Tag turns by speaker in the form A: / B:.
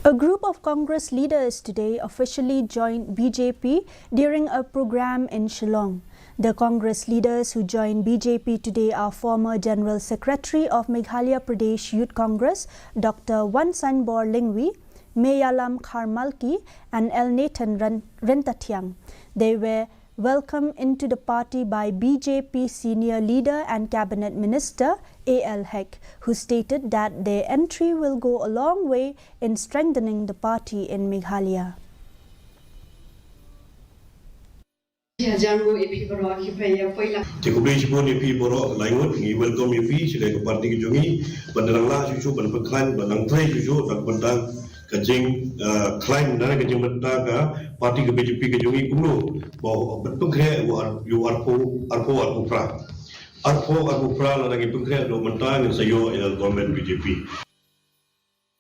A: A group of Congress leaders today officially joined BJP during a program in Shillong. The Congress leaders who joined BJP today are former General Secretary of Meghalaya Pradesh Youth Congress, Dr. Wansanbor Lingwi, Meyalam Kharmalki, and L. Nathan Rentatiang. They were welcomed into the party by BJP senior leader and cabinet minister A.L. Hek, who stated that their entry will go a long way in strengthening the party in Meghalaya.
B: Kajing klaim nara kajing mata parti ke BJP ke jungi kumlo bahwa berpengkhe you arpo pra la lagi pengkhe do mata ngi sayo government BJP